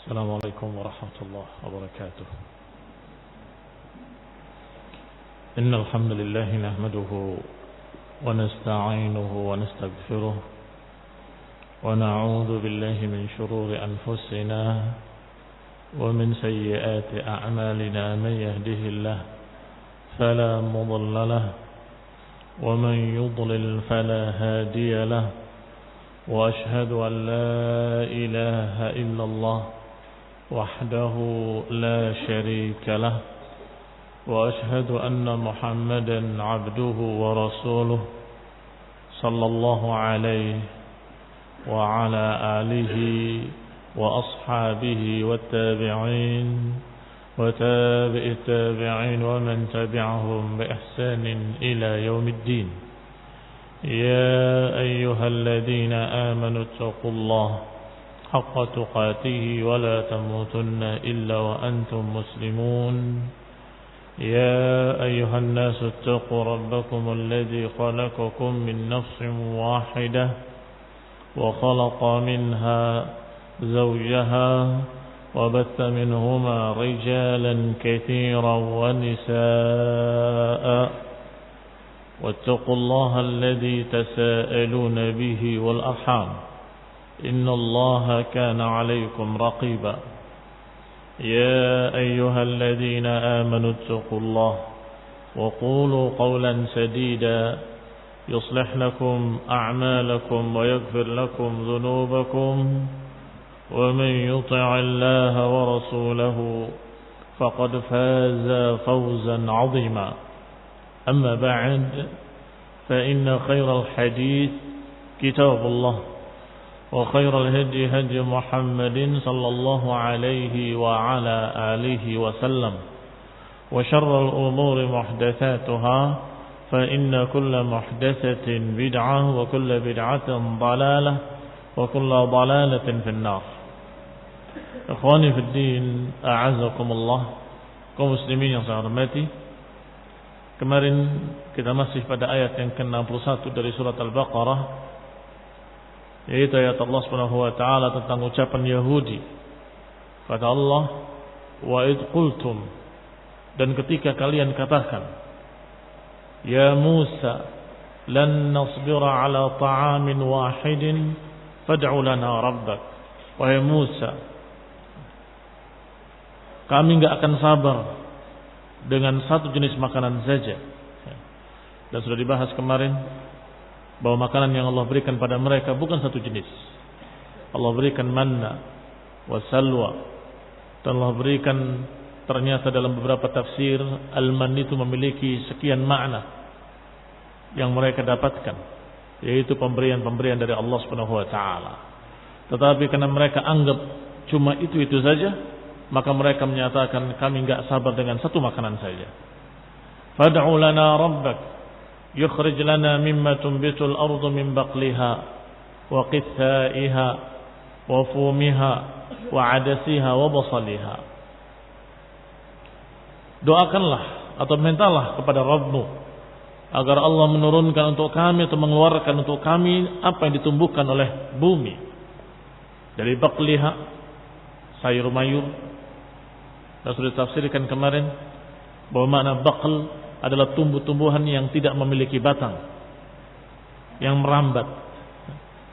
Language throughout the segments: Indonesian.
السلام عليكم ورحمة الله وبركاته. إن الحمد لله نحمده ونستعينه ونستغفره ونعوذ بالله من شرور أنفسنا ومن سيئات أعمالنا. من يهده الله فلا مضل له ومن يضلل فلا هادي له وأشهد أن لا إله إلا الله وحده لا شريك له وأشهد أن محمدا عبده ورسوله صلى الله عليه وعلى آله وأصحابه والتابعين وتابع التابعين ومن تبعهم بإحسان إلى يوم الدين. يا أيها الذين آمنوا اتقوا الله حق تقاته ولا تموتن إلا وأنتم مسلمون. يا أيها الناس اتقوا ربكم الذي خلقكم من نفس واحدة وخلق منها زوجها وبث منهما رجالا كثيرا ونساء واتقوا الله الذي تساءلون به والأرحام إن الله كان عليكم رقيبا. يا أيها الذين آمنوا اتقوا الله وقولوا قولا سديدا يصلح لكم أعمالكم ويغفر لكم ذنوبكم ومن يطع الله ورسوله فقد فاز فوزا عظيما. أما بعد فإن خير الحديث كتاب الله وخير الهدي هدي محمد صلى الله عليه وعلى آله وسلم وشر الأمور محدثاتها فإن كل محدثة بدعة وكل بدعة ضلالة وكل ضلالة في النار. إخواني في الدين أعزكم الله. Kaum muslimin yang saya hormati, kemarin kita masih pada ayat yang ke-61 dari surat Al-Baqarah, yaitu ayat Allah Subhanahu wa taala tentang ucapan Yahudi. Kata Allah, wa id qultum, dan ketika kalian katakan, ya Musa lan nasbira ala ta'amin wahidin fad'u lana rabbak. Wahai Musa, kami enggak akan sabar dengan satu jenis makanan saja. Dan sudah dibahas kemarin bahwa makanan yang Allah berikan pada mereka bukan satu jenis. Allah berikan manna wa salwa. Dan Allah berikan, ternyata dalam beberapa tafsir, al-man itu memiliki sekian makna yang mereka dapatkan, yaitu pemberian-pemberian dari Allah Subhanahu wa taala. Tetapi karena mereka anggap cuma itu saja, maka mereka menyatakan kami enggak sabar dengan satu makanan saja. Fad'u lana rabbak yukhrij lana mimma tunbitul ardu min baqliha wa qithaiha wa fumiha wa adasiha wa basaliha. Doakanlah atau mintalah kepada Rabbmu agar Allah menurunkan untuk kami atau mengeluarkan untuk kami apa yang ditumbuhkan oleh bumi dari baqliha, sayur mayur. Dan sudah ditafsirkan kemarin bahwa makna baql adalah tumbuh-tumbuhan yang tidak memiliki batang, yang merambat.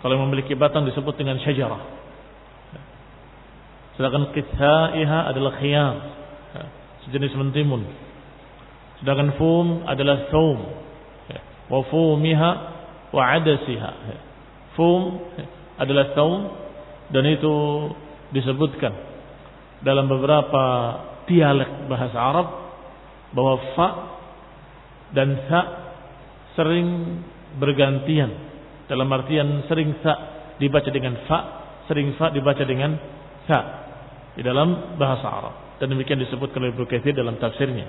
Kalau yang memiliki batang disebut dengan syajarah. Sedangkan qithaiha adalah khiyar, sejenis mentimun. Sedangkan fum adalah thum. Wa fumiha wa adasiha. Fum adalah thum, dan itu disebutkan dalam beberapa dialek bahasa Arab bahwa fa dan sa sering bergantian, dalam artian sering sa dibaca dengan fa, sering fa dibaca dengan sa di dalam bahasa Arab. Dan demikian disebutkan oleh Ibnu Katsir dalam tafsirnya.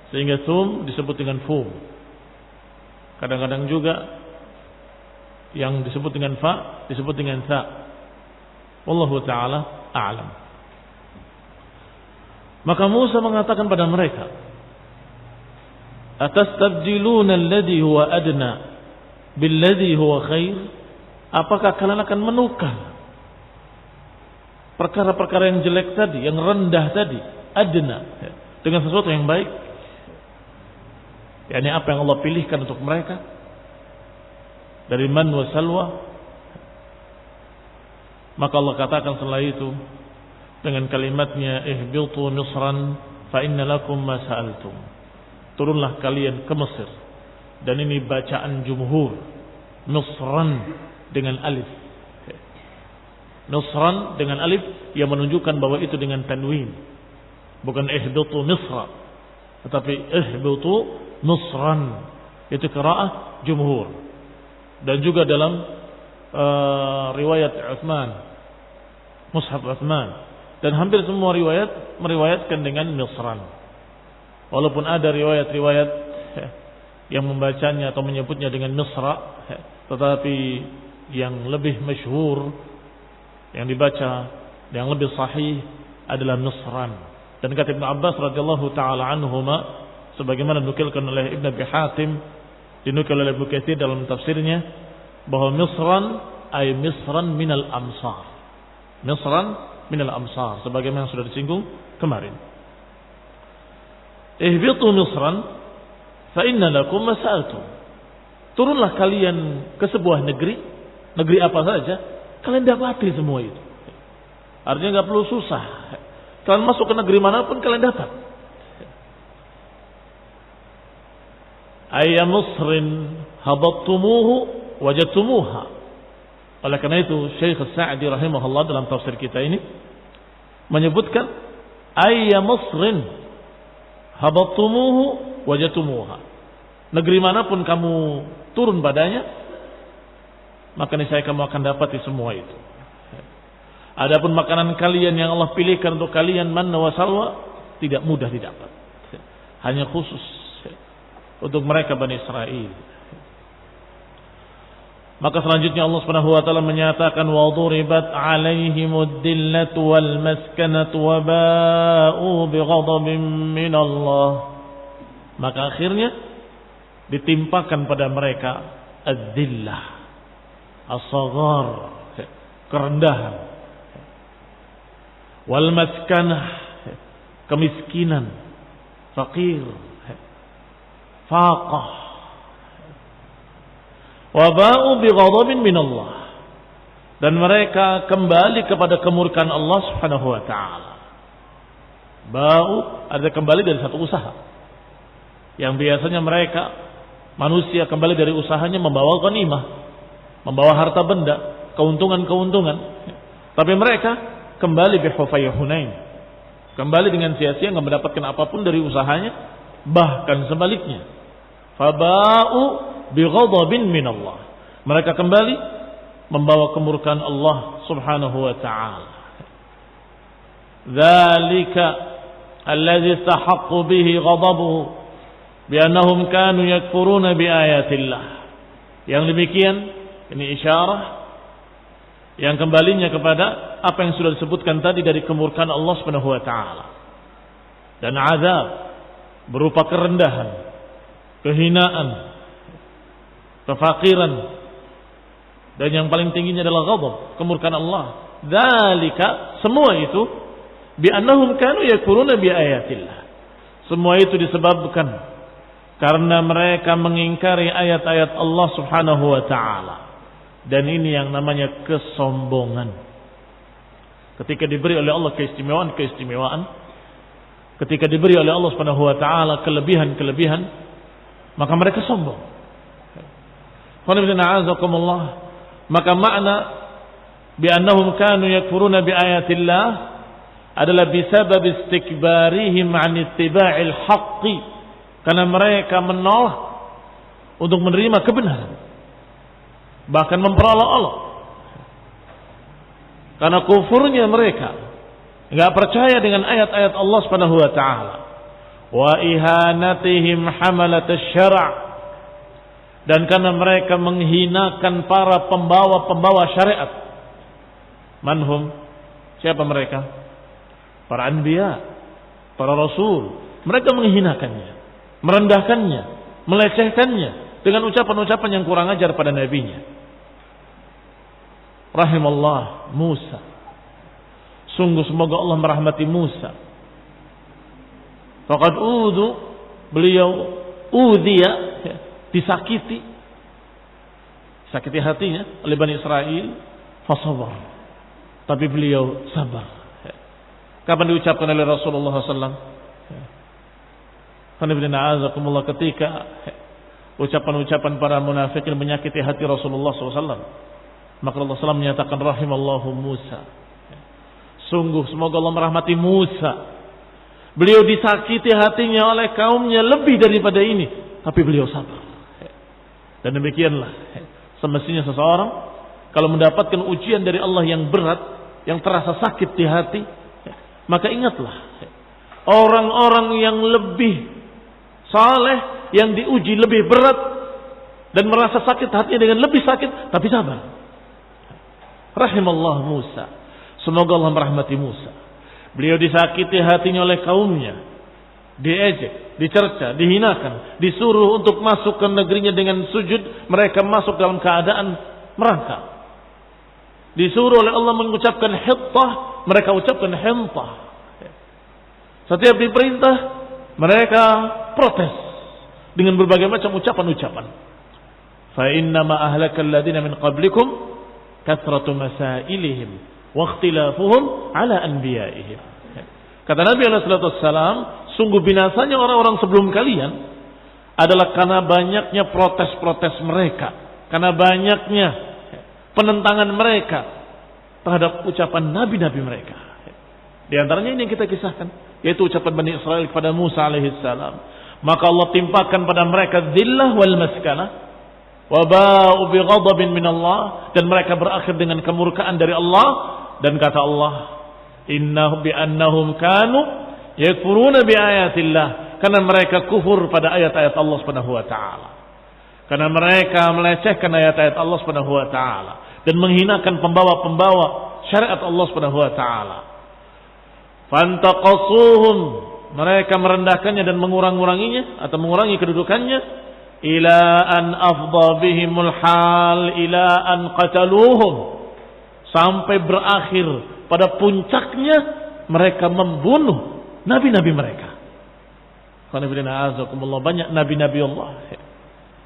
Sehingga thum disebut dengan fum. Kadang-kadang juga yang disebut dengan fa disebut dengan sa. Wallahu taala a'lam. Maka Musa mengatakan pada mereka, atastabdiluna alladhi huwa adna billadhi huwa khair? Apakah kalian akan menukar perkara-perkara yang jelek tadi, yang rendah tadi, adna, dengan sesuatu yang baik. Yani apa yang Allah pilihkan untuk mereka dari man wa salwa. Maka Allah katakan setelah itu dengan kalimatnya ihbitu misran fa inna lakum ma sa'altum. Turunlah kalian ke Mesir. Dan ini bacaan jumhur, misran dengan alif. Misran dengan alif yang menunjukkan bahwa itu dengan tanwin. Bukan ihbitu misra, tetapi ihbitu misran. Itu qiraah jumhur. Dan juga dalam riwayat Utsman, Mushaf Utsman, dan hampir semua riwayat meriwayatkan dengan misran. Walaupun ada riwayat-riwayat yang membacanya atau menyebutnya dengan misra, tetapi yang lebih masyhur, yang dibaca, yang lebih sahih adalah misran. Dan kata Ibnu Abbas radhiyallahu taala anhuma, sebagaimana dinukilkan oleh Ibnu Abi Hatim, dinukil oleh Ibnu Katsir dalam tafsirnya, bahwa misran ay misran minal amsar. Misran minal amsar, sebagaimana sudah disinggung kemarin. Ihbitu misran fa inna lakum ma sa'altum. Turunlah kalian ke sebuah negeri, negeri apa saja, kalian dapati semua itu. Artinya enggak perlu susah. Kalian masuk ke negeri manapun kalian dapat. Ayya Misrin habattumuhu wajadtumuha. Oleh karena itu Syekh As-Sa'di rahimahullah dalam tafsir kita ini menyebutkan ayya Misrin habattumuhu wajadtumuha. Negeri manapun kamu turun padanya, maka niscaya kamu akan dapati semua itu. Adapun makanan kalian yang Allah pilihkan untuk kalian, manna wa salwa, tidak mudah didapat. Hanya khusus untuk mereka Bani Israel. Maka selanjutnya Allah Subhanahu wa taala menyatakan wa duribat 'alaihimud dillatu wal maskanatu wa ba'u bighadabin minallah. Maka akhirnya ditimpakan pada mereka ad-dillah, as-saghar, kerendahan, wal maskanah, kemiskinan, fakir, faqah, waba'u bighadabin minallah, dan mereka kembali kepada kemurkaan Allah Subhanahu wa taala. Ba'u ada kembali dari satu usaha. Yang biasanya mereka manusia kembali dari usahanya membawa ghanimah, membawa harta benda, keuntungan-keuntungan. Tapi mereka kembali bihufay Hunain, kembali dengan sia-sia, enggak mendapatkan apapun dari usahanya, bahkan sebaliknya. Faba'u bighadabin minallah, mereka kembali membawa kemurkaan Allah Subhanahu wa taala. Dzalika alladzi istahaqqu bihi ghadabuhu bi annahum kanu yakfuruna bi ayatillah. Yang demikian ini isyarah yang kembalinya kepada apa yang sudah disebutkan tadi dari kemurkaan Allah Subhanahu wa taala. Dan azab berupa kerendahan, kehinaan, kefakiran, dan yang paling tingginya adalah ghadab, kemurkaan Allah. Dzalika, semua itu bi annahum kanu yakfuruna bi ayatillah. Semua itu disebabkan karena mereka mengingkari ayat-ayat Allah Subhanahu wa taala. Dan ini yang namanya kesombongan. Ketika diberi oleh Allah keistimewaan, ketika diberi oleh Allah Subhanahu wa taala kelebihan-kelebihan, maka mereka sombong. Maka makna bi annahum kanu yakfuruna bi ayatillah adalah bisabab istikbarihim an ittiba'il haqqi, karena mereka menolak untuk menerima kebenaran, bahkan memperolok-olok. Karena kufurnya mereka, enggak percaya dengan ayat-ayat Allah Subhanahu wa taala. Wa ihanatihim hamalat asy-syara', dan karena mereka menghinakan para pembawa-pembawa syariat. Manhum? Siapa mereka? Para anbiya, para rasul. Mereka menghinakannya, merendahkannya, melecehkannya dengan ucapan-ucapan yang kurang ajar pada nabinya. Rahimallah Musa. Sungguh semoga Allah merahmati Musa. Faqad udhu, beliau udhiya, disakiti hatinya oleh Bani Israel, fasabar, tapi beliau sabar. Kapan diucapkan oleh Rasulullah SAW? Ketika ucapan-ucapan para munafikin menyakiti hati Rasulullah SAW, maka Allah SAW menyatakan rahimallahu Musa. Sungguh semoga Allah merahmati Musa. Beliau disakiti hatinya oleh kaumnya lebih daripada ini, tapi beliau sabar. Dan demikianlah semestinya seseorang kalau mendapatkan ujian dari Allah yang berat, yang terasa sakit di hati, maka ingatlah orang-orang yang lebih saleh, yang diuji lebih berat dan merasa sakit hatinya dengan lebih sakit, tapi sabar. Rahimallah Musa. Semoga Allah merahmati Musa. Beliau disakiti hatinya oleh kaumnya, diejek, dicerca, dihinakan, disuruh untuk masuk ke negerinya dengan sujud, mereka masuk dalam keadaan merangkak. Disuruh oleh Allah mengucapkan hittah, mereka ucapkan hintah. Setiap diperintah, mereka protes dengan berbagai macam ucapan-ucapan. Fa innama ahlakal ladina min qablikum kathratu masailihim wa ikhtilafuhum ala anbiya'ihim. Kata Nabi SAW, sungguh binasanya orang-orang sebelum kalian adalah karena banyaknya protes-protes mereka, karena banyaknya penentangan mereka terhadap ucapan nabi-nabi mereka. Di antaranya ini yang kita kisahkan, yaitu ucapan Bani Israel kepada Musa alaihissalam. Maka Allah timpakan pada mereka dhillah wal maskanah wa ba'u bi ghadabin min Allah, dan mereka berakhir dengan kemurkaan dari Allah. Dan kata Allah, innahu bi annahum kanu yakfuruna bi ayatillah, karena mereka kufur pada ayat-ayat Allah Subhanahu wa taala. Karena mereka melecehkan ayat-ayat Allah Subhanahu wa taala dan menghinakan pembawa-pembawa syariat Allah Subhanahu wa taala. Fantaqasuhum, mereka merendahkannya dan mengurang-uranginya atau mengurangi kedudukannya, ila an afdha bihimul hal ila an qataluhum, sampai berakhir pada puncaknya mereka membunuh nabi-nabi mereka. Banyak nabi-nabi Allah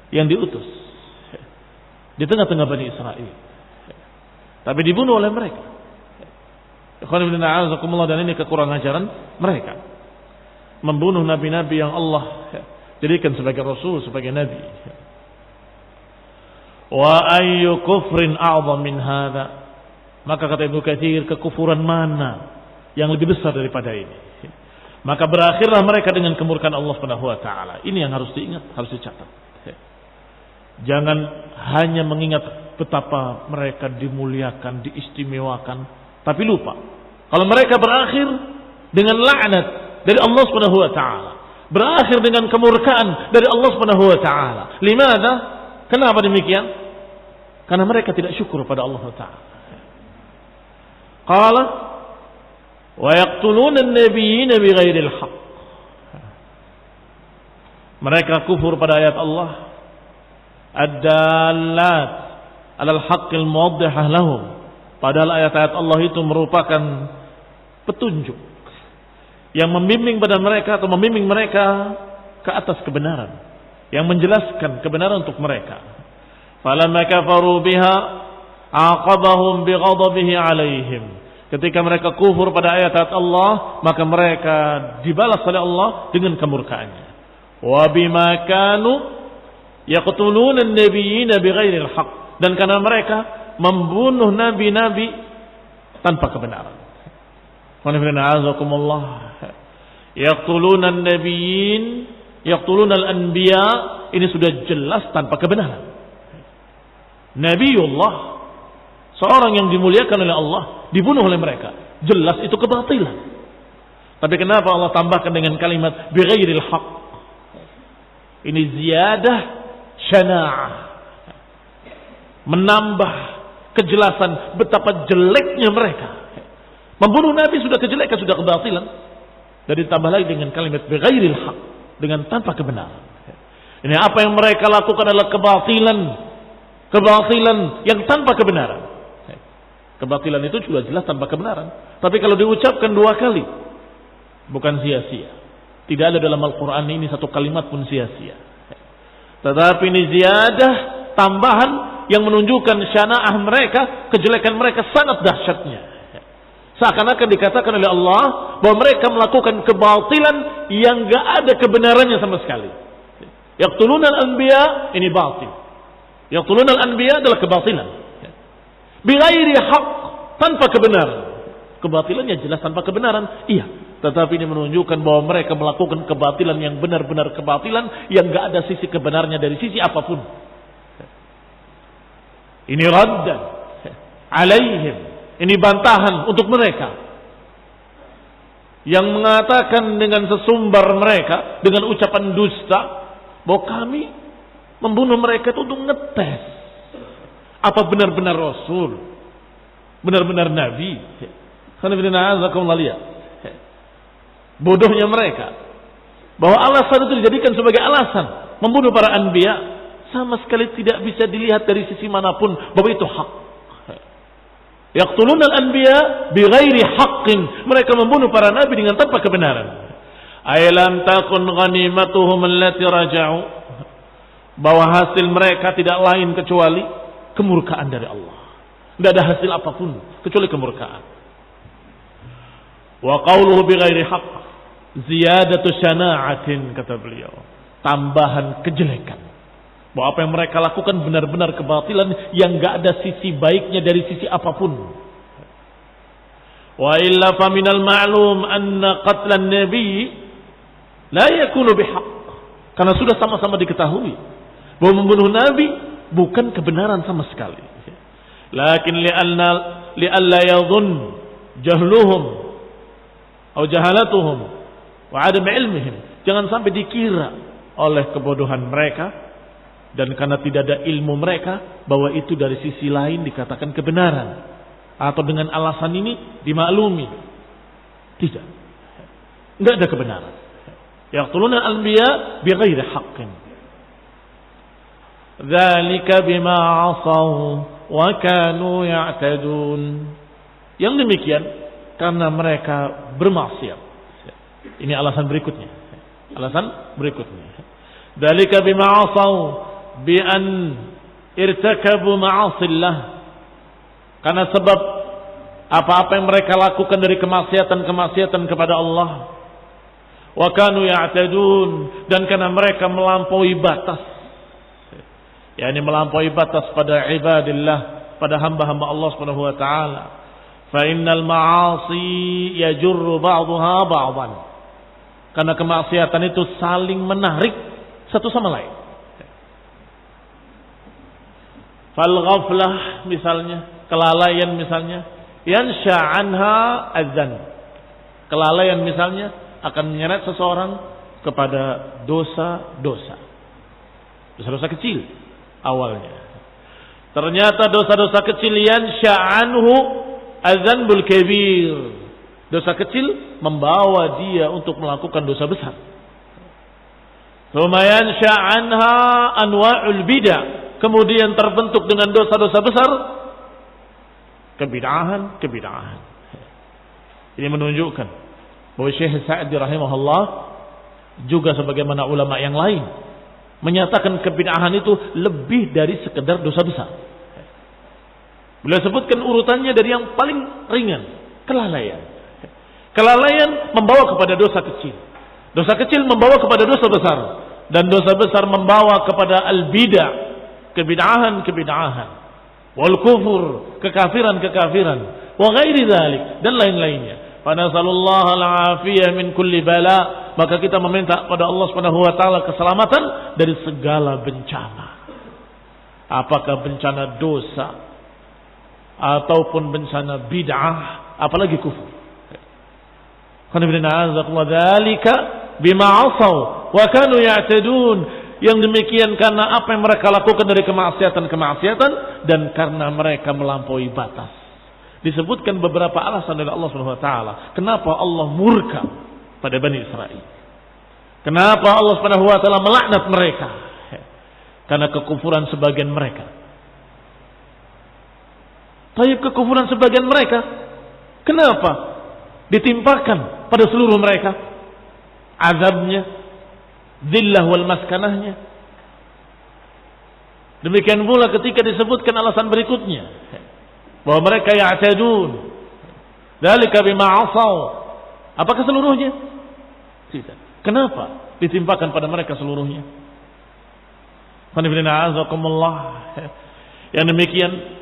yang diutus di tengah-tengah Bani Israel, tapi dibunuh oleh mereka. Dan ini kekurangan ajaran mereka, membunuh nabi-nabi yang Allah jadikan sebagai rasul, sebagai nabi. Wa ayyu kufrin a'zam min hadza, maka kata Ibnu Katsir, kekufuran mana yang lebih besar daripada ini? Maka berakhirlah mereka dengan kemurkaan Allah Subhanahu wa taala. Ini yang harus diingat, harus dicatat. Jangan hanya mengingat betapa mereka dimuliakan, diistimewakan, tapi lupa kalau mereka berakhir dengan laknat dari Allah Subhanahu wa taala, berakhir dengan kemurkaan dari Allah Subhanahu wa taala. Limadha? Kenapa demikian? Karena mereka tidak syukur pada Allah taala. Qala wa yaqtuluna an-nabiyina bighairil haqq. Mereka kufur pada ayat Allah ad-dallat 'ala al-haqqil muwaddihah lahum. Padahal ayat-ayat Allah itu merupakan petunjuk yang membimbing pada mereka atau membimbing mereka ke atas kebenaran, yang menjelaskan kebenaran untuk mereka. Falamma kafaru biha aqabahum bighadabihi 'alaihim. Ketika mereka kufur pada ayat-ayat Allah, maka mereka dibalas oleh Allah dengan kemurkaannya. Wa bima kanu yaqtuluna an-nabiyina bighairil haqq, dan karena mereka membunuh nabi-nabi tanpa kebenaran. Yaqtuluna an-nabiyyin, yaqtuluna al-anbiya, ini sudah jelas tanpa kebenaran. Nabiullah, seorang yang dimuliakan oleh Allah, dibunuh oleh mereka, jelas itu kebatilan. Tapi kenapa Allah tambahkan dengan kalimat bighairil haqq? Ini ziyadah syana'ah, menambah kejelasan betapa jeleknya mereka. Membunuh Nabi sudah kejelekan, sudah kebatilan, dan ditambah lagi dengan kalimat bighairil haqq, dengan tanpa kebenaran. Ini apa yang mereka lakukan adalah kebatilan yang tanpa kebenaran. Kebatilan itu juga jelas tanpa kebenaran. Tapi kalau diucapkan 2 kali, bukan sia-sia. Tidak ada dalam Al-Quran ini satu kalimat pun sia-sia. Tetapi ini ziyadah, tambahan yang menunjukkan syanaah mereka, kejelekan mereka sangat dahsyatnya. Seakan-akan dikatakan oleh Allah bahwa mereka melakukan kebatilan yang gak ada kebenarannya sama sekali. Yaqtuluna al-anbiya, ini batil. Yaqtuluna al-anbiya adalah kebatilan. Bighairi haq, tanpa kebenaran. Kebatilannya jelas tanpa kebenaran, iya. Tetapi ini menunjukkan bahwa mereka melakukan kebatilan yang benar-benar kebatilan, yang gak ada sisi kebenarnya dari sisi apapun. Ini raddan alaihim, ini bantahan untuk mereka yang mengatakan dengan sesumbar mereka, dengan ucapan dusta, bahwa kami membunuh mereka itu untuk ngetes apa benar-benar Rasul, benar-benar Nabi. Lihat bodohnya mereka, bahwa alasan itu dijadikan sebagai alasan membunuh para anbiya, sama sekali tidak bisa dilihat dari sisi manapun bahwa itu hak. Yaqtuluna al-anbiya bighairi haqqin, mereka membunuh para nabi dengan tanpa kebenaran. Alam takun ghanimatuhum allati raja'u, bahwa hasil mereka tidak lain kecuali kemurkaan dari Allah. Tidak ada hasil apapun kecuali kemurkaan. Wa qawluhu bighairi haqq ziyadatu syana'atin, kata beliau, tambahan kejelekan. Bahwa apa yang mereka lakukan benar-benar kebatilan yang gak ada sisi baiknya dari sisi apapun. Wa illa faminal ma'lum anna qatlan nabi la yakunu bihaq, karena sudah sama-sama diketahui bahwa membunuh nabi bukan kebenaran sama sekali. Lakin li'alla yadhun jahluhum atau jahalatuhum wa adam ilmihim, jangan sampai dikira oleh kebodohan mereka dan karena tidak ada ilmu mereka bahwa itu dari sisi lain dikatakan kebenaran, atau dengan alasan ini dimaklumi. Tidak, enggak ada kebenaran. Yaqtuluna al-anbiya bighairi haqqin. Dzalika bima 'asaw wa kanu ya'tadun. Yang demikian karena mereka bermaksiat. Ini alasan berikutnya. Alasan berikutnya. Dzalika bima 'asaw bi an irtakabu ma'asillah. Karena sebab apa-apa yang mereka lakukan dari kemaksiatan-kemaksiatan kepada Allah. Wa kanu ya'tadun, dan karena mereka melampaui batas. yakni melampaui batas pada ibadillah, pada hamba-hamba Allah Subhanahu wa taala. Fa innal ma'asi yajurru ba'daha ba'dan. Karena kemaksiatan itu saling menarik satu sama lain. Fal ghaflah misalnya, kelalaian misalnya, yansha anha adzan. Kelalaian misalnya akan menyeret seseorang kepada dosa-dosa. Dosa-dosa kecil awalnya. Ternyata dosa-dosa kecil yansha anhu adzanbul kabir. Dosa kecil membawa dia untuk melakukan dosa besar. Tsumma yansha anha anwa'ul bid'ah. Kemudian terbentuk dengan dosa-dosa besar kebid'ahan. Ini menunjukkan bahwa Syekh Sa'di rahimahullah juga sebagaimana ulama yang lain menyatakan kebid'ahan itu lebih dari sekedar dosa besar. Beliau sebutkan urutannya dari yang paling ringan, kelalaian. Kelalaian membawa kepada dosa kecil. Dosa kecil membawa kepada dosa besar, dan dosa besar membawa kepada al-bid'ah, kebid'ahan, wal kufur, kekafiran, wa ghairi dzalik, dan lain-lainnya. Fa nasallallahu al-afiyah min kulli bala, maka kita meminta pada Allah Subhanahu wa taala keselamatan dari segala bencana. Apakah bencana dosa ataupun bencana bid'ah, apalagi kufur. Qul dzalika bima 'asaw wa kanu ya'tadun. Yang demikian karena apa yang mereka lakukan dari kemaksiatan dan karena mereka melampaui batas. Disebutkan beberapa alasan dari Allah Subhanahu wa taala kenapa Allah murka pada Bani Israel. Kenapa Allah Subhanahu wa taala melaknat mereka? Karena kekufuran sebagian mereka. Tapi kekufuran sebagian mereka, kenapa ditimpakan pada seluruh mereka azabnya, dhillah wal maskanahnya? Demikian pula ketika disebutkan alasan berikutnya, bahwa mereka ya'tadun, dzalika bima 'asaw. Apakah seluruhnya? Tidak. Kenapa ditimpakan pada mereka seluruhnya? Yang demikian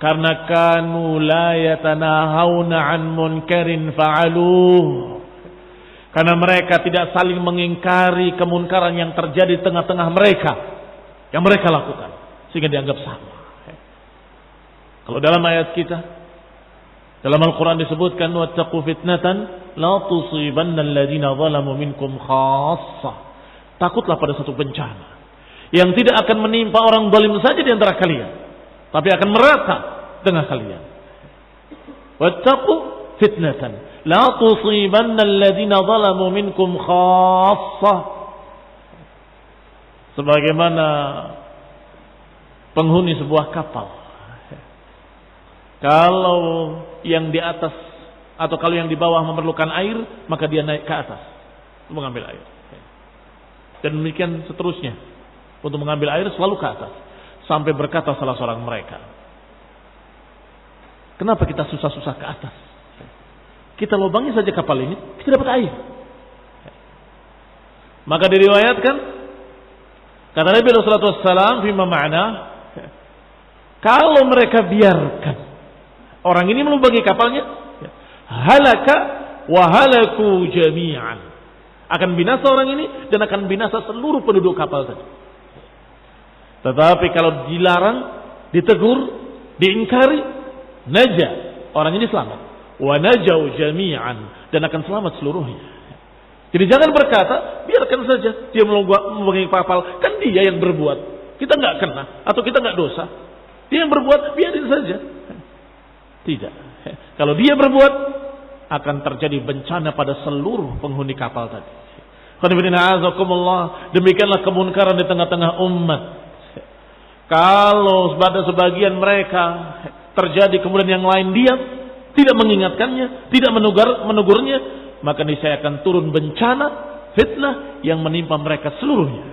karena kanu la yatanahawna 'an munkarin fa'aluh. Karena mereka tidak saling mengingkari kemunkaran yang terjadi di tengah-tengah mereka, yang mereka lakukan, sehingga dianggap sama. Kalau dalam ayat kita, dalam Al-Quran disebutkan wattaqu fitnatan la tusibanna alladhina zalamu minkum khassah. Takutlah pada satu bencana yang tidak akan menimpa orang zalim saja di antara kalian, tapi akan merata dengan kalian. Wattaqu fitnatan la tusibanna alladhina zalamu minkum khassah. Sebagaimana penghuni sebuah kapal, kalau yang di atas atau kalau yang di bawah memerlukan air, maka dia naik ke atas untuk mengambil air. Dan demikian seterusnya, untuk mengambil air selalu ke atas. Sampai berkata salah seorang mereka, kenapa kita susah-susah ke atas? Kita lubangi saja kapal ini, kita dapat air. Maka diriwayatkan, kata Nabi sallallahu alaihi wasallam, fima ma'na, kalau mereka biarkan orang ini melubangi kapalnya, halaka wa halaku jami'an, akan binasa orang ini dan akan binasa seluruh penduduk kapal tadi. Tetapi kalau dilarang, ditegur, diingkari, naja, orang ini selamat. Wa najau jami'an, dan akan selamat seluruhnya. Jadi jangan berkata, biarkan saja dia melubangi kapal, kan dia yang berbuat, kita nggak kena atau kita nggak dosa. Dia yang berbuat, biarin saja. Tidak. Kalau dia berbuat, akan terjadi bencana pada seluruh penghuni kapal tadi. Demikianlah kemunkaran di tengah-tengah umat. Kalau pada sebagian mereka terjadi, kemudian yang lain diam, tidak mengingatkannya, tidak menegurnya, maka niscaya akan turun bencana, fitnah yang menimpa mereka seluruhnya.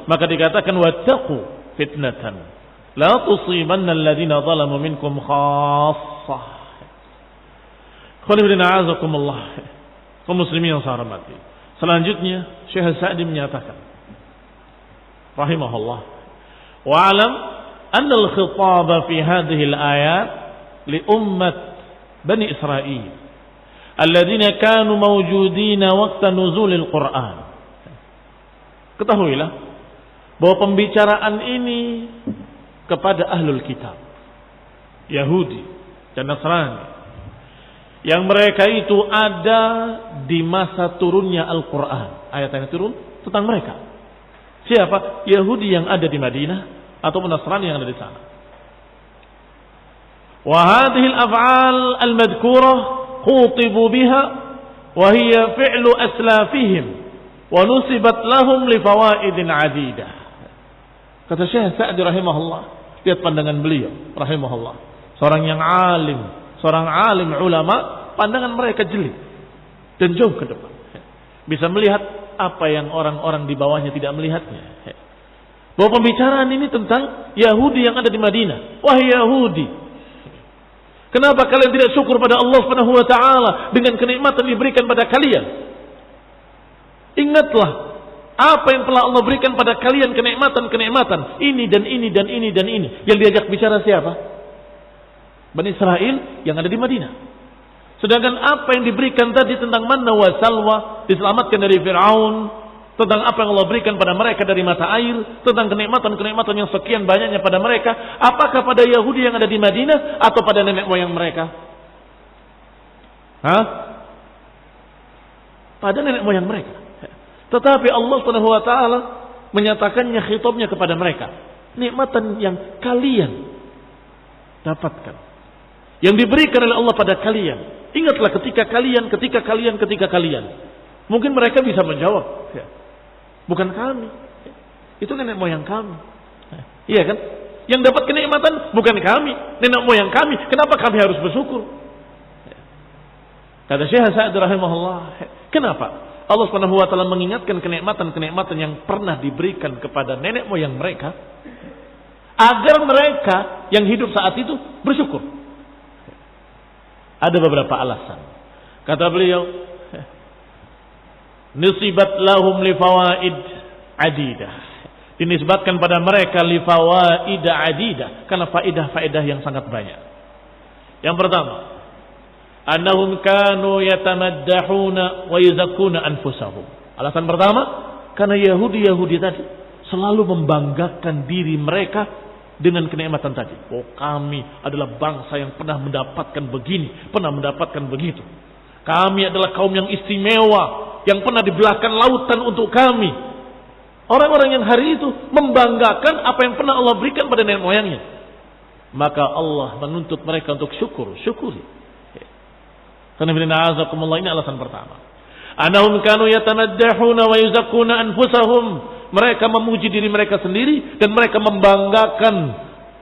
Maka dikatakan wattaqu fitnatan la tusibanna alladhina zalamu minkum khassah. Kaum muslimin yang saya hormati. Selanjutnya Syekh Sa'di menyatakan rahimahullah, wa alam anna al-khitaba fi hadhihi al-ayat li ummat Bani Israil alladzina kanu mawjudina waqta nuzulil Qur'an. Ketahuilah bahwa pembicaraan ini kepada ahlul kitab, Yahudi dan Nasrani, yang mereka itu ada di masa turunnya Al-Quran. Ayat yang turun tentang mereka. Siapa? Yahudi yang ada di Madinah atau Nasrani yang ada di sana. Wa hadhihi al-af'al al-madhkurah khutibu biha wa hiya fi'lu aslafihim wa nusibat lahum li fawaidin 'adidah. Kata Syekh Sa'di rahimahullah, lihat pandangan beliau rahimahullah, seorang yang alim, seorang alim ulama, pandangan mereka jeli dan jauh ke depan, bisa melihat apa yang orang-orang di bawahnya tidak melihatnya. Bahwa pembicaraan ini tentang Yahudi yang ada di Madinah. Wahai Yahudi, kenapa kalian tidak syukur pada Allah Subhanahu wa taala dengan kenikmatan diberikan pada kalian? Ingatlah apa yang telah Allah berikan pada kalian, kenikmatan-kenikmatan ini dan ini dan ini dan ini. Yang diajak bicara siapa? Bani Israel yang ada di Madinah. Sedangkan apa yang diberikan tadi tentang manna wa salwa, diselamatkan dari Fir'aun, tentang apa yang Allah berikan pada mereka dari mata air, tentang kenikmatan-kenikmatan yang sekian banyaknya pada mereka, apakah pada Yahudi yang ada di Madinah atau pada nenek moyang mereka? Pada nenek moyang mereka. Tetapi Allah Subhanahu wa taala menyatakannya, khitabnya kepada mereka. Nikmatan yang kalian dapatkan, yang diberikan oleh Allah pada kalian. Ingatlah ketika kalian. Mungkin mereka bisa menjawab, bukan kami, itu nenek moyang kami. Iya kan? Yang dapat kenikmatan bukan kami, nenek moyang kami. Kenapa kami harus bersyukur? Kata Syekh Sa'd rahimahullah, kenapa Allah Subhanahu wa taala mengingatkan kenikmatan-kenikmatan yang pernah diberikan kepada nenek moyang mereka agar mereka yang hidup saat itu bersyukur? Ada beberapa alasan. Kata beliau, nisibat lahum li fawaid adidah. Dinisbatkan pada mereka li fawaid adidah karena faedah-faedah yang sangat banyak. Yang pertama, annahum kanu yatamaddahuna wa yuzakkuna anfusahum. Alasan pertama, karena Yahudi tadi selalu membanggakan diri mereka dengan kenikmatan tadi. Oh, kami adalah bangsa yang pernah mendapatkan begini, pernah mendapatkan begitu. Kami adalah kaum yang istimewa, yang pernah dibelahkan lautan untuk kami. Orang-orang yang hari itu membanggakan apa yang pernah Allah berikan pada nenek moyangnya. Maka Allah menuntut mereka untuk syukuri. Ini alasan pertama. Annahum kanu yatamaddahuna wa yuzakkuna anfusahum. Mereka memuji diri mereka sendiri dan mereka membanggakan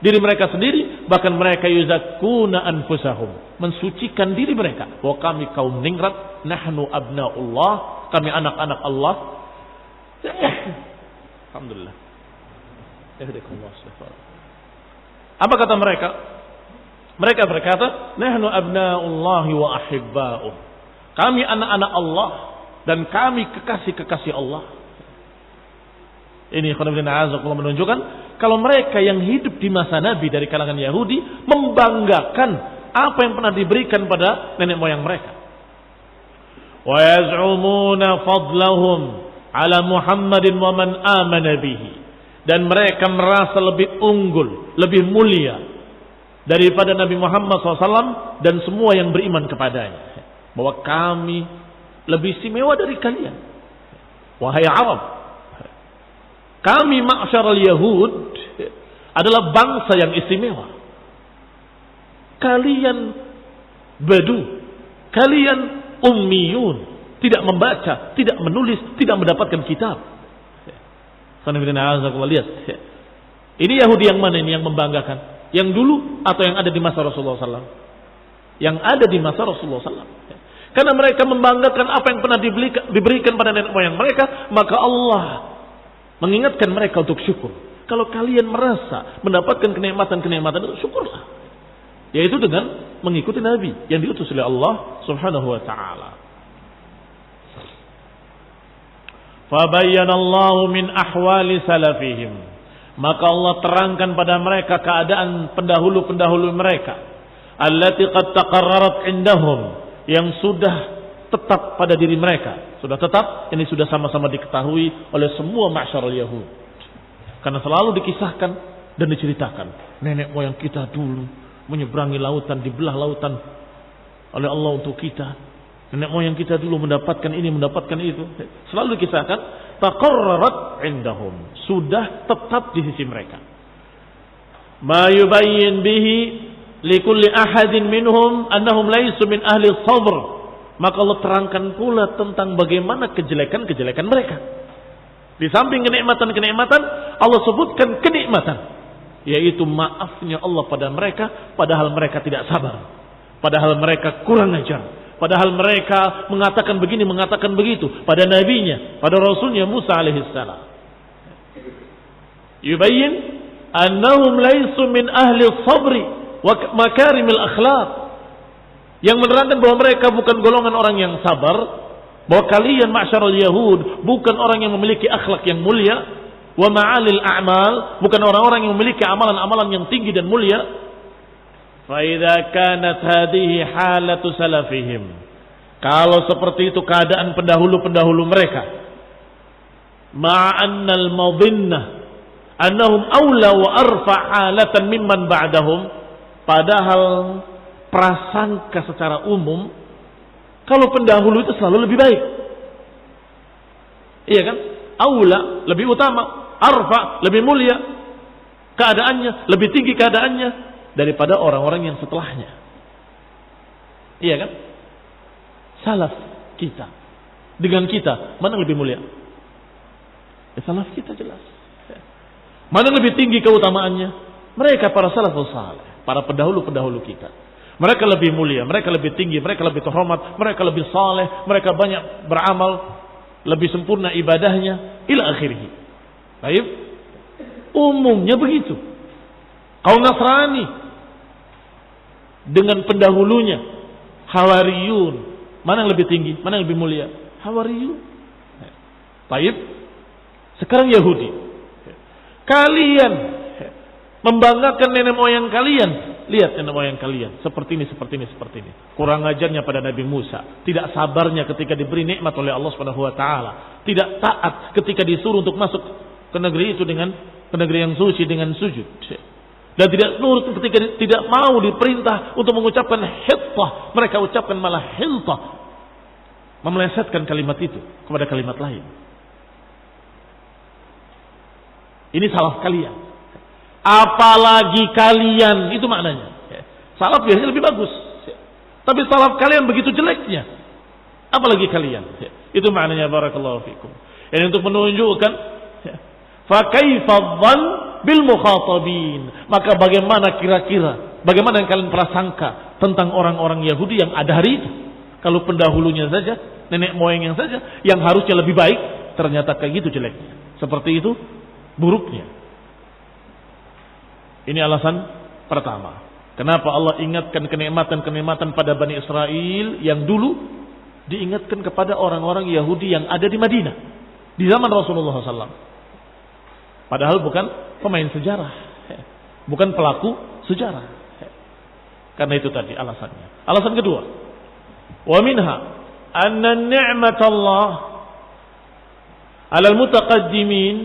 diri mereka sendiri, bahkan mereka yuzakkuna anfusahum, mensucikan diri mereka bahwa kami kaum ningrat, nahnu abnaullah, kami anak-anak Allah. Alhamdulillah. Apa kata mereka? Mereka berkata, nahnu abnaullahi wa ahibba'uh. Kami anak-anak Allah dan kami kekasih-kekasih Allah. Ini khonibdina menunjukkan kalau mereka yang hidup di masa Nabi dari kalangan Yahudi membanggakan apa yang pernah diberikan pada nenek moyang mereka. Wa yaz'umuna fadlahum ala Muhammadin wa man amana bihi. Dan mereka merasa lebih unggul, lebih mulia daripada Nabi Muhammad SAW dan semua yang beriman kepadanya. Bahwa kami lebih istimewa dari kalian. Wahai Arab, kami ma'syaral Yahud adalah bangsa yang istimewa. Kalian Badu, kalian ummiyun, tidak membaca, tidak menulis, tidak mendapatkan kitab. Lihat, ini Yahudi yang mana ini yang membanggakan? Yang dulu atau yang ada di masa Rasulullah SAW? Yang ada di masa Rasulullah SAW. Karena mereka membanggakan apa yang pernah diberikan pada nenek moyang mereka, maka Allah mengingatkan mereka untuk syukur. Kalau kalian merasa mendapatkan kenikmatan-kenikmatan itu, syukurlah. Yaitu dengan mengikuti Nabi yang diutus oleh Allah Subhanahu wa taala. Fabayyanallahu min ahwali salafihim. Maka Allah terangkan pada mereka keadaan pendahulu-pendahulu mereka. Allati qad taqarrarat indahum, yang sudah tetap pada diri mereka. Sudah tetap, ini sudah sama-sama diketahui oleh semua ma'syarul Yahud. Karena selalu dikisahkan dan diceritakan. Nenek moyang kita dulu menyeberangi lautan, dibelah lautan oleh Allah untuk kita. Nenek moyang kita dulu mendapatkan ini, mendapatkan itu. Selalu dikisahkan. Taqarrarat indahum, sudah tetap di sisi mereka. Ma yubayyin bihi likulli ahadin minhum annahum laysu min ahli sabr. Maka Allah terangkan pula tentang bagaimana kejelekan-kejelekan mereka. Di samping kenikmatan-kenikmatan, Allah sebutkan kenikmatan, yaitu maafnya Allah pada mereka, padahal mereka tidak sabar, padahal mereka kurang ajar, padahal mereka mengatakan begini, mengatakan begitu pada nabinya, pada rasulnya Musa alaihissalam. Yubayyin annahum laysu min ahli sabri wa makarimil akhlaq. Yang menerangkan bahwa mereka bukan golongan orang yang sabar, bahwa kalian ma'syarul Yahud bukan orang yang memiliki akhlak yang mulia, wa ma'alil a'mal, bukan orang-orang yang memiliki amalan-amalan yang tinggi dan mulia. Fa idza kanat hadhihi halatu salafihim, kalau seperti itu keadaan pendahulu-pendahulu mereka, ma'annal madhinnah annahum awla wa arfa halatan mimman ba'dahum, padahal prasangka secara umum kalau pendahulu itu selalu lebih baik. Iya kan? Aula, lebih utama, arfa, lebih mulia keadaannya, lebih tinggi keadaannya daripada orang-orang yang setelahnya. Iya kan? Salaf kita dengan kita, mana lebih mulia? Salaf kita jelas. Mana lebih tinggi keutamaannya? Mereka para salafus saleh, para pendahulu-pendahulu kita. Mereka lebih mulia, mereka lebih tinggi, mereka lebih terhormat, mereka lebih saleh, mereka banyak beramal, lebih sempurna ibadahnya, ila akhirih. Baik, umumnya begitu. Kaum Nasrani dengan pendahulunya, Hawariyun, mana yang lebih tinggi, mana yang lebih mulia? Hawariyun. Baik, sekarang Yahudi. Kalian membanggakan nenek moyang kalian. Lihat nenek moyang kalian, seperti ini, seperti ini, seperti ini. Kurang ajarnya pada Nabi Musa, tidak sabarnya ketika diberi nikmat oleh Allah Subhanahu wa taala, tidak taat ketika disuruh untuk masuk ke negeri itu dengan ke negeri yang suci dengan sujud. Dan tidak nurut ketika tidak mau diperintah untuk mengucapkan hittah, mereka ucapkan malah hiltah. Memelesetkan kalimat itu kepada kalimat lain. Ini salah kalian. Apalagi kalian, itu maknanya. Salaf biasanya lebih bagus. Tapi salaf kalian begitu jeleknya. Apalagi kalian. Itu maknanya barakallahu fikum. Ini untuk menunjukkan fa kaifa dhann bil mukhatabin. Maka bagaimana kira-kira, bagaimana yang kalian prasangka tentang orang-orang Yahudi yang ada hari itu? Kalau pendahulunya saja, nenek moyangnya saja yang harusnya lebih baik, ternyata kayak gitu jeleknya. Seperti itu buruknya. Ini alasan pertama. Kenapa Allah ingatkan kenikmatan-kenikmatan pada Bani Israel yang dulu diingatkan kepada orang-orang Yahudi yang ada di Madinah di zaman Rasulullah SAW. Padahal bukan pemain sejarah, bukan pelaku sejarah. Karena itu tadi alasannya. Alasan kedua, wa minha anna ni'matallah 'alal mutaqaddimin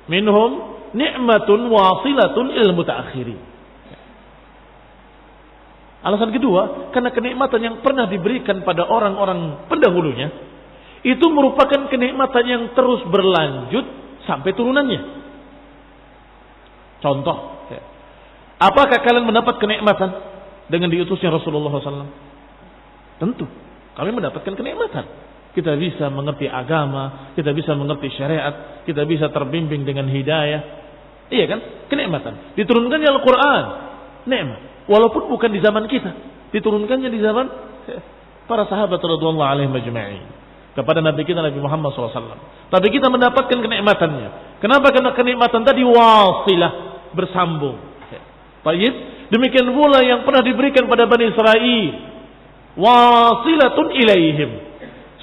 minhum ni'matun wasilatun ilal mutaakhirin. Alasan kedua, karena kenikmatan yang pernah diberikan pada orang-orang pendahulunya itu merupakan kenikmatan yang terus berlanjut sampai turunannya. Contoh, apakah kalian mendapat kenikmatan dengan diutusnya Rasulullah SAW? Tentu, kami mendapatkan kenikmatan. Kita bisa mengerti agama, kita bisa mengerti syariat, kita bisa terbimbing dengan hidayah. Iya kan? Kenikmatan. Diturunkannya Al-Quran, nikmat. Walaupun bukan di zaman kita, diturunkannya di zaman para sahabat radhiyallahu alaihim ajma'in kepada Nabi kita Nabi Muhammad SAW. Tapi kita mendapatkan kenikmatannya. Kenapa? Karena kenikmatan tadi wasilah, bersambung. Baik. Demikian pula yang pernah diberikan pada Bani Israel, wasilatun ilaihim.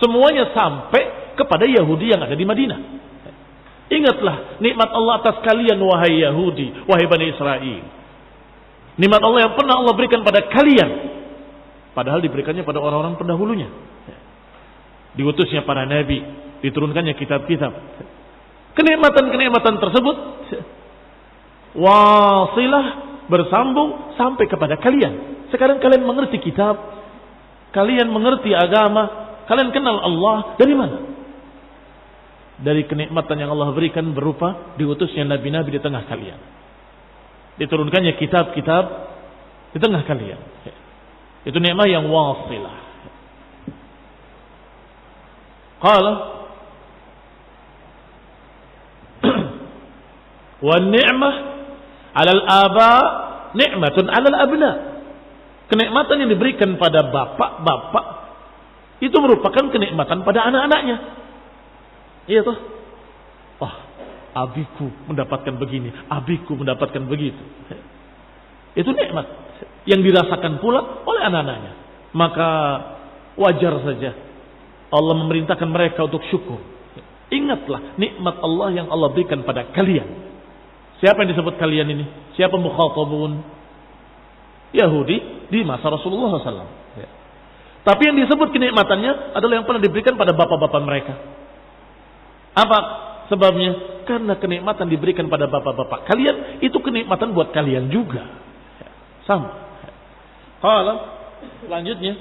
Semuanya sampai kepada Yahudi yang ada di Madinah. Ingatlah nikmat Allah atas kalian wahai Yahudi, wahai Bani Israel. Nikmat Allah yang pernah Allah berikan pada kalian. Padahal diberikannya pada orang-orang pendahulunya. Diutusnya para nabi, diturunkannya kitab-kitab. Kenikmatan-kenikmatan tersebut wasilah, bersambung sampai kepada kalian. Sekarang kalian mengerti kitab, kalian mengerti agama, kalian kenal Allah dari mana? Dari kenikmatan yang Allah berikan berupa diutusnya nabi-nabi di tengah kalian, diturunkannya kitab-kitab di tengah kalian. Itu nikmat yang wasilah. Qala wa ni'mah 'alal aba ni'matun 'alal abna. Kenikmatan yang diberikan pada bapak-bapak itu merupakan kenikmatan pada anak-anaknya. Iya toh? Wah, abiku mendapatkan begini, abiku mendapatkan begitu. Itu nikmat yang dirasakan pula oleh anak-anaknya. Maka wajar saja Allah memerintahkan mereka untuk syukur. Ingatlah nikmat Allah yang Allah berikan pada kalian. Siapa yang disebut kalian ini? Siapa mukhatabun? Yahudi di masa Rasulullah SAW. Tapi yang disebut kenikmatannya adalah yang pernah diberikan pada bapak-bapak mereka. Apa sebabnya? Karena kenikmatan diberikan pada bapak-bapak kalian, itu kenikmatan buat kalian juga. Sama. Kalau selanjutnya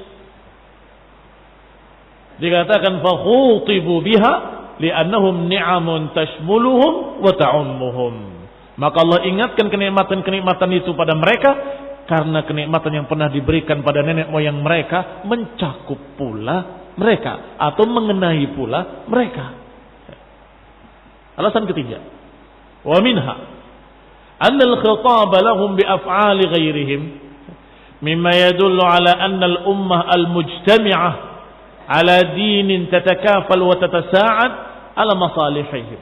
dikatakan fakhutibu biha li'annahum ni'amun tashmuluhum wa ta'ummuhum. Maka Allah ingatkan kenikmatan-kenikmatan itu pada mereka karena kenikmatan yang pernah diberikan pada nenek moyang mereka mencakup pula mereka atau mengenai pula mereka. Alasan ketiga, wa minha anna al-khitab lahum bi af'ali ghairihim mimma yadullu ala anna al-ummah al-mujtami'ah ala dinin tatakafal wa tatasa'ad ala masalihihim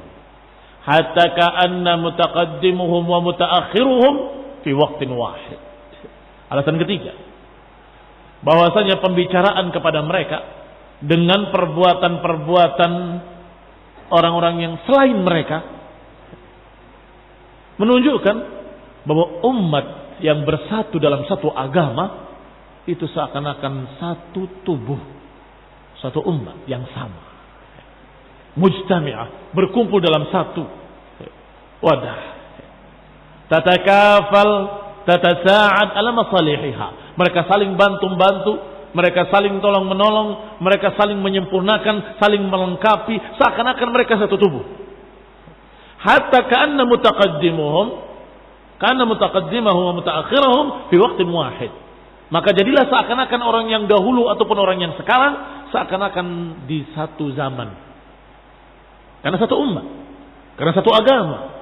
hatta ka'anna mutaqaddimuhum wa mutaakhiruhum fi waqtin wahid. Alasan ketiga, bahwasanya pembicaraan kepada mereka dengan perbuatan-perbuatan orang-orang yang selain mereka menunjukkan bahwa umat yang bersatu dalam satu agama itu seakan-akan satu tubuh, satu umat yang sama, mujtami'ah, berkumpul dalam satu wadah, tatakafal tatasa'ad ala masalihiha, mereka saling bantu-bantu, mereka saling tolong-menolong, mereka saling menyempurnakan, saling melengkapi, seakan-akan mereka satu tubuh. Hatta ka'anna mutaqaddimahum wa mutaakhirahum fi waqtin wahid. Maka jadilah seakan-akan orang yang dahulu ataupun orang yang sekarang seakan-akan di satu zaman. Karena satu umat, karena satu agama.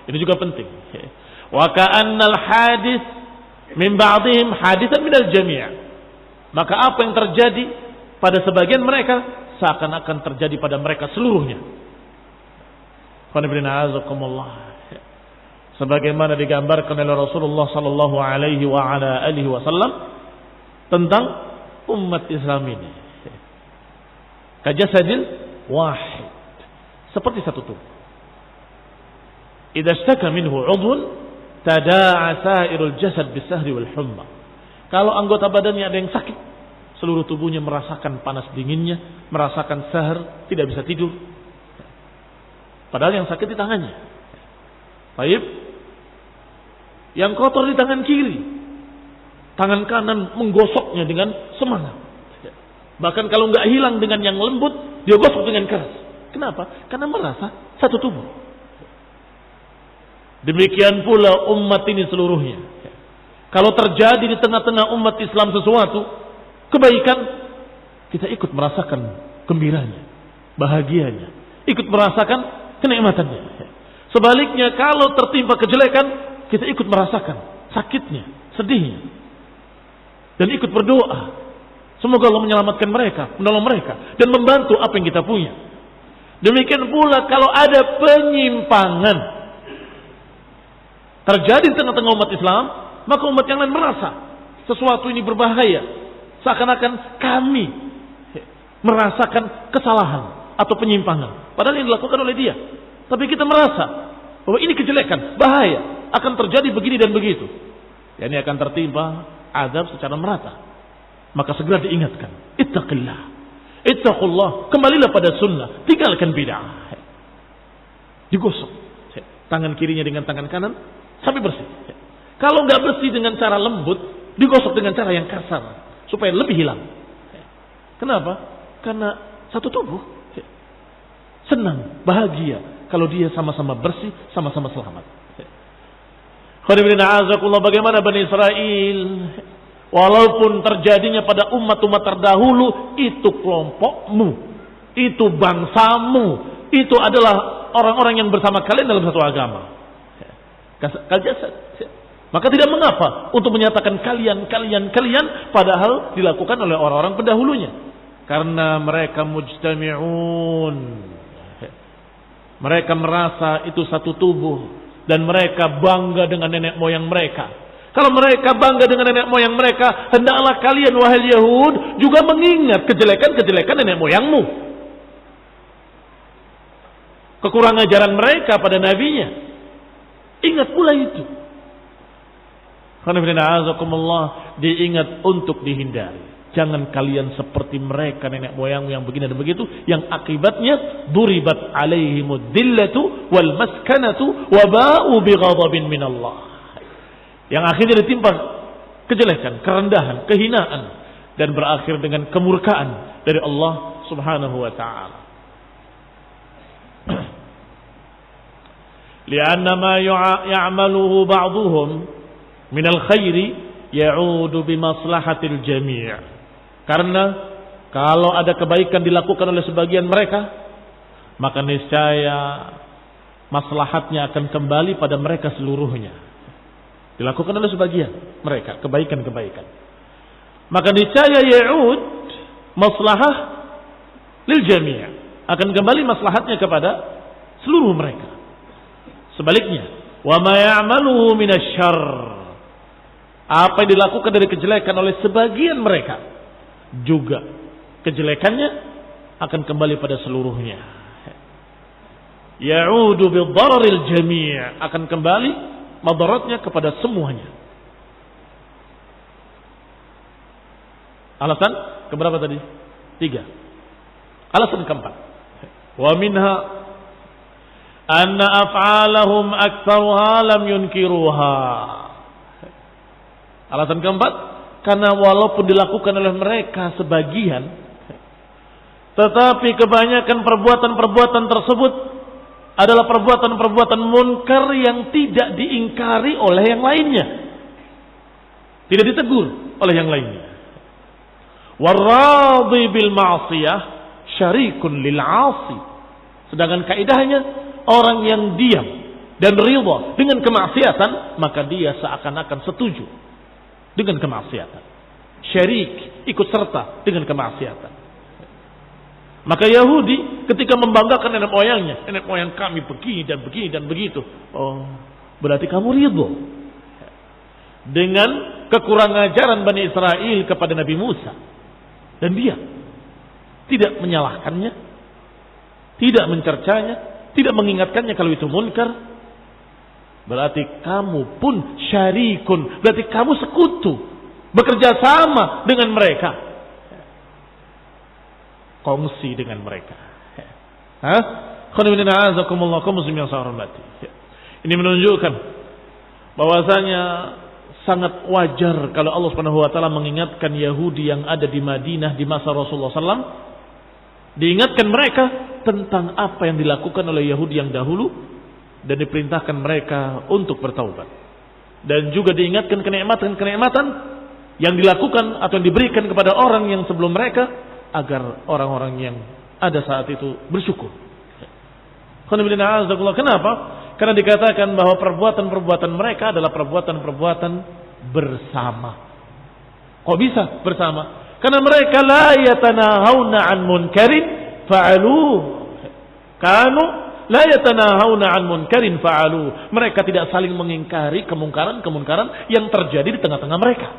Ini juga penting. Wa ka'annal hadis min ba'dihim hadithan minal jami'. Maka apa yang terjadi pada sebagian mereka seakan-akan terjadi pada mereka seluruhnya. Sebagaimana digambarkan oleh Rasulullah sallallahu alaihi wa ala alihi wasallam tentang umat Islam ini. Kajasadil wahid, seperti satu tubuh. Idza ishtaka minhu 'udhun tada'a sa'irul jasad bis-sahri wal humma. Kalau anggota badannya ada yang sakit, seluruh tubuhnya merasakan panas dinginnya, merasakan sahar, tidak bisa tidur. Padahal yang sakit di tangannya. Baik. Yang kotor di tangan kiri. Tangan kanan menggosoknya dengan semangat. Bahkan kalau nggak hilang dengan yang lembut, dia gosok dengan keras. Kenapa? Karena merasa satu tubuh. Demikian pula umat ini seluruhnya. Kalau terjadi di tengah-tengah umat Islam sesuatu kebaikan, kita ikut merasakan gembiranya, bahagianya, ikut merasakan kenikmatannya. Sebaliknya kalau tertimpa kejelekan, kita ikut merasakan sakitnya, sedihnya, dan ikut berdoa semoga Allah menyelamatkan mereka, menolong mereka, dan membantu apa yang kita punya. Demikian pula kalau ada penyimpangan terjadi di tengah-tengah umat Islam, maka umat yang lain merasa sesuatu ini berbahaya, seakan-akan kami merasakan kesalahan atau penyimpangan, padahal yang dilakukan oleh dia. Tapi kita merasa bahwa ini kejelekan, bahaya, akan terjadi begini dan begitu. Ini akan tertimpa azab secara merata. Maka segera diingatkan, ittaqillah, ittaqullah, kembalilah pada sunnah, tinggalkan bid'ah. Digosok tangan kirinya dengan tangan kanan sampai bersih. Kalau nggak bersih dengan cara lembut, digosok dengan cara yang kasar supaya lebih hilang. Kenapa? Karena satu tubuh. Senang, bahagia kalau dia sama-sama bersih, sama-sama selamat. Bagaimana Bani Israel, walaupun terjadinya pada umat-umat terdahulu, itu kelompokmu, itu bangsamu, itu adalah orang-orang yang bersama kalian dalam satu agama. Maka tidak mengapa untuk menyatakan kalian, padahal dilakukan oleh orang-orang pendahulunya. Karena mereka mujtami'un. Mereka merasa itu satu tubuh. Dan mereka bangga dengan nenek moyang mereka. Kalau mereka bangga dengan nenek moyang mereka, hendaklah kalian wahai Yahud juga mengingat kejelekan-kejelekan nenek moyangmu. Kekurangan ajaran mereka pada nabinya. Ingat pula itu. Diingat untuk dihindari. Jangan kalian seperti mereka nenek moyangmu yang begini dan begitu, yang akibatnya duribat alaihimud dillatu wal maskanatu wa ba'u bighadabin minallah. Yang akhirnya ditimpa kejelekan, kerendahan, kehinaan, dan berakhir dengan kemurkaan dari Allah Subhanahu wa taala. Lianna ma ya'maluhu ba'dhum min al-khairi ya'udu bi maslahatil jami'. Karena kalau ada kebaikan dilakukan oleh sebagian mereka, maka niscaya maslahatnya akan kembali pada mereka seluruhnya. Dilakukan oleh sebagian mereka kebaikan-kebaikan. Maka niscaya ya'ud maslahah lil jami', akan kembali maslahatnya kepada seluruh mereka. Sebaliknya, wa ma ya'maluhu minasyarr, apa yang dilakukan dari kejelekan oleh sebagian mereka, juga kejelekannya akan kembali pada seluruhnya. Ya'udu bid-dararil jami', akan kembali madaratnya kepada semuanya. Alasan keberapa tadi? 3. Alasan keempat. Wa minha anna af'alahum aktsaruha lam yunkiruha. Alasan keempat, karena walaupun dilakukan oleh mereka sebagian, tetapi kebanyakan perbuatan-perbuatan tersebut adalah perbuatan-perbuatan munkar yang tidak diingkari oleh yang lainnya, tidak ditegur oleh yang lainnya. Warradhi bil ma'siyah syarikun lil 'asi. Sedangkan kaidahnya, orang yang diam dan ridha dengan kemaksiatan, maka dia seakan-akan setuju dengan kemaksiatan. Syarik, ikut serta dengan kemaksiatan. Maka Yahudi ketika membanggakan nenek moyangnya, nenek moyang kami begini dan begini dan begitu. Oh, berarti kamu ridho dengan kekurangan ajaran Bani Israel kepada Nabi Musa. Dan dia tidak menyalahkannya, tidak mencercanya, tidak mengingatkannya kalau itu munkar. Berarti kamu pun syarikun, berarti kamu sekutu, bekerja sama dengan mereka, kongsi dengan mereka. Ini menunjukkan bahwasanya sangat wajar kalau Allah Subhanahu wa taala mengingatkan Yahudi yang ada di Madinah di masa Rasulullah SAW, diingatkan mereka tentang apa yang dilakukan oleh Yahudi yang dahulu dan diperintahkan mereka untuk bertaubat. Dan juga diingatkan kenikmatan-kenikmatan yang dilakukan atau yang diberikan kepada orang yang sebelum mereka, agar orang-orang yang ada saat itu bersyukur. Kenapa? Karena dikatakan bahwa perbuatan-perbuatan mereka adalah perbuatan-perbuatan bersama. Kok bisa bersama? Karena mereka la yatanahawna an munkarin fa'aluh. Kanu la yatanahawna an munkarin fa'aluh. Mereka tidak saling mengingkari kemungkaran-kemungkaran yang terjadi di tengah-tengah mereka.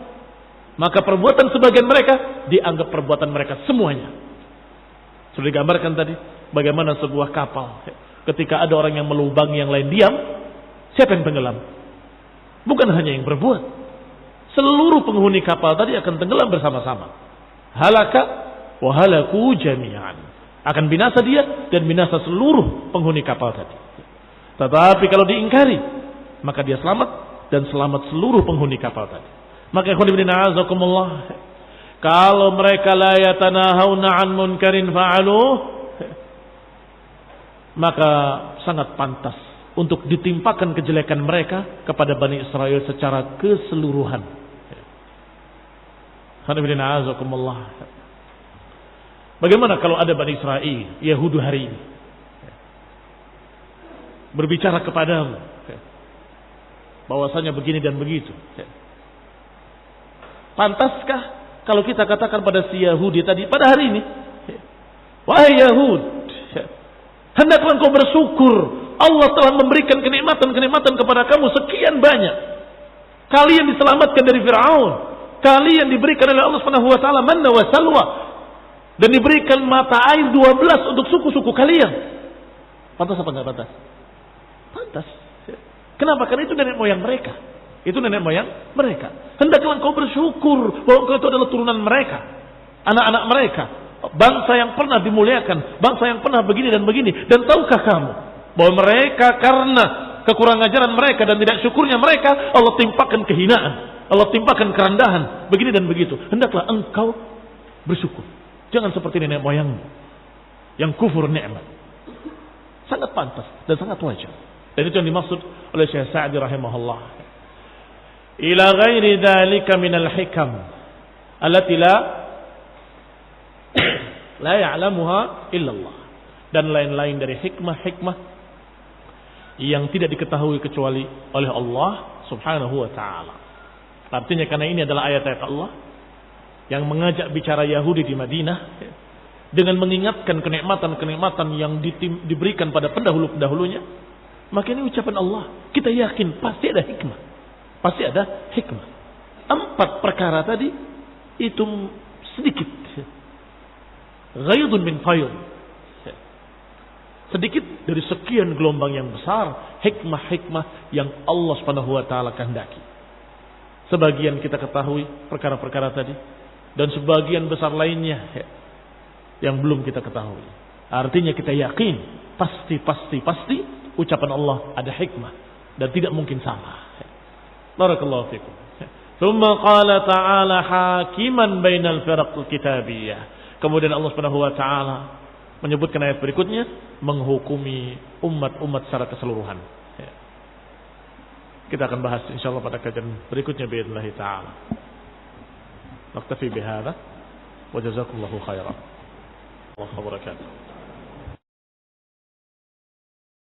Maka perbuatan sebagian mereka dianggap perbuatan mereka semuanya. Sudah digambarkan tadi bagaimana sebuah kapal, ketika ada orang yang melubangi yang lain diam, siapa yang tenggelam? Bukan hanya yang berbuat, seluruh penghuni kapal tadi akan tenggelam bersama-sama. Halaka wa halaku jami'an, akan binasa dia dan binasa seluruh penghuni kapal tadi. Tetapi kalau diingkari, maka dia selamat dan selamat seluruh penghuni kapal tadi. Maka kalau mereka la yatanahawna an munkarin fa'aluh, maka sangat pantas untuk ditimpakan kejelekan mereka kepada Bani Israel secara keseluruhan. Bagaimana kalau ada Bani Israel, Yahudi hari ini, berbicara kepadamu bahwasanya begini dan begitu? Pantaskah kalau kita katakan pada si Yahudi tadi pada hari ini, wahai Yahud, hendaklah kau bersyukur, Allah telah memberikan kenikmatan-kenikmatan kepada kamu sekian banyak. Kalian diselamatkan dari Fir'aun, kalian diberikan oleh Allah Subhanahu wa taala manna wa salwa, dan diberikan mata air 12 untuk suku-suku kalian. Pantas apa enggak pantas? Pantas. Kenapa? Karena itu nenek moyang mereka. Itu nenek moyang mereka. Hendaklah engkau bersyukur bahwa engkau itu adalah turunan mereka, anak-anak mereka, bangsa yang pernah dimuliakan, bangsa yang pernah begini dan begini. Dan tahukah kamu bahwa mereka karena kekurangan ajaran mereka dan tidak syukurnya mereka, Allah timpakan kehinaan, Allah timpakan kerendahan, begini dan begitu. Hendaklah engkau bersyukur. Jangan seperti nenek moyangmu yang kufur nikmat. Sangat pantas dan sangat wajar. Dan itu yang dimaksud oleh Syekh Sa'di rahimahullah. Ila ghairi dzalika minal hikam allati la ya'lamuha illallah, dan lain-lain dari hikmah-hikmah yang tidak diketahui kecuali oleh Allah Subhanahu wa taala. Artinya karena ini adalah ayat-ayat Allah yang mengajak bicara Yahudi di Madinah dengan mengingatkan kenikmatan-kenikmatan yang diberikan pada pendahulu-pendahulunya, maka ini ucapan Allah. Kita yakin pasti ada hikmah. Pasti ada hikmah. 4 perkara tadi itu sedikit. Ghaidun min fayd. Sedikit dari sekian gelombang yang besar, hikmah-hikmah yang Allah Subhanahu wa taala kehendaki. Sebagian kita ketahui perkara-perkara tadi dan sebagian besar lainnya yang belum kita ketahui. Artinya kita yakin pasti ucapan Allah ada hikmah dan tidak mungkin salah. Barakallahu fikum. Tsumma qala ta'ala hakiman bainal firaqil kitabiyah. Kemudian Allah Subhanahu wa taala menyebutkan ayat berikutnya menghukumi umat-umat secara keseluruhan. Kita akan bahas insyaallah pada kajian berikutnya باذنillah taala. Naktafi bihadza wa jazakumullahu khairan. Wa barakatuh.